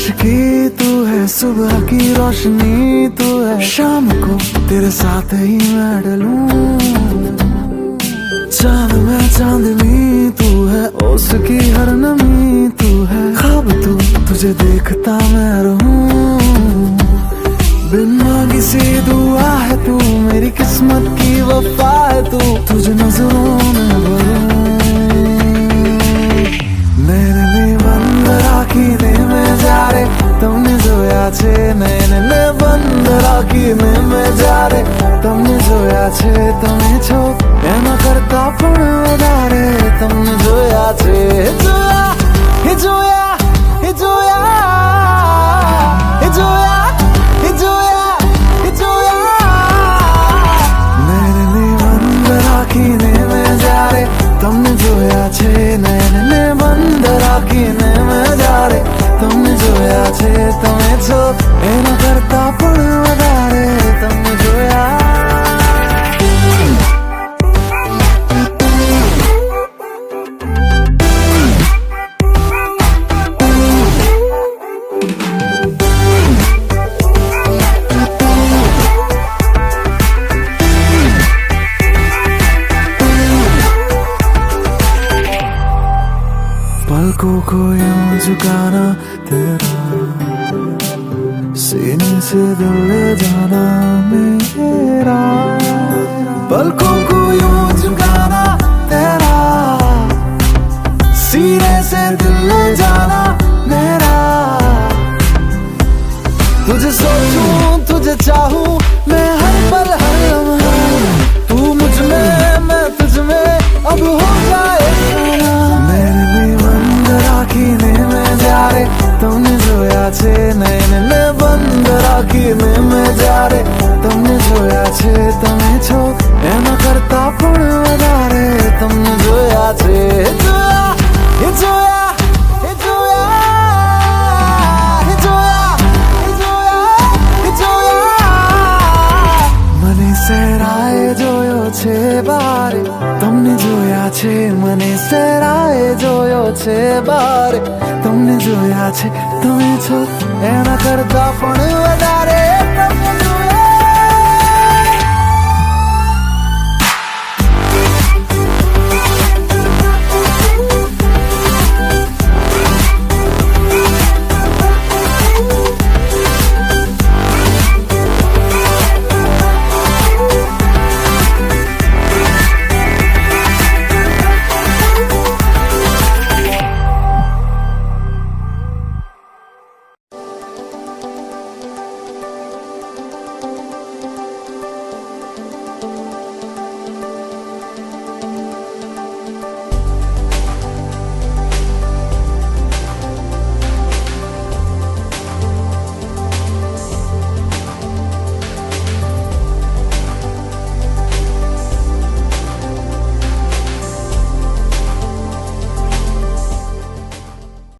आशिकी तू है, सुबह की रोशनी तू है, शाम को तेरे साथ ही मैं ढलूं। चांद में चांदनी तू है, उसकी हर नमी तू है, ख्वाब तू तुझे देखता मैं रहूं। बिन मांगी सी दुआ है तू, मेरी किस्मत की वफा है तू, तुझे नजरों में भरूं। नैने बंद राखीने में जा रे તમને જોયા છે, નૈને બંધ રાખીને મેં જ્યારે તમને જોયા છે, તમે છો એના કરતા પણ વધારે તમને જોયા છે। જોયા હે જોયા હે જોયા હે જોયા હે જોયા હે જોયા। નૈને બંધ રાખીને મેં જ્યારે તમને જોયા છે, નૈને બંધ રાખીને મેં જ્યારે તમને જોયા છે, તમે છો એના કરતા પણ વધારે તમને જોયા। पलकों को यूं झुकाना तेरा, सीने से दिल ले जाना मेरा। पलकों को यूं झुकाना तेरा, सीने से दिल ले जाना मेरा। तुझे सोचूं तुझे चाहूं मैं हर पल हर लम्हा, तू मुझ में मैं तुझ में अब हो जाए खाना। नैने बंद राखीने में जा रे તમને જોયા છે, નૈને બંધ રાખીને મેં જ્યારે તમને જોયા છે, તમે છો એના કરતા પણ વધારે તમને જોયા છે। જોયા હે જોયા હે જોયા હે જોયા હે જોયા હે જોયા। મને સેરાએ જોયો છે બારે તમને જોયા છે, મને સેરાએ જોયો છે બારે તમને જોયા છે, તમે છો એના કરતા પણ વધારે।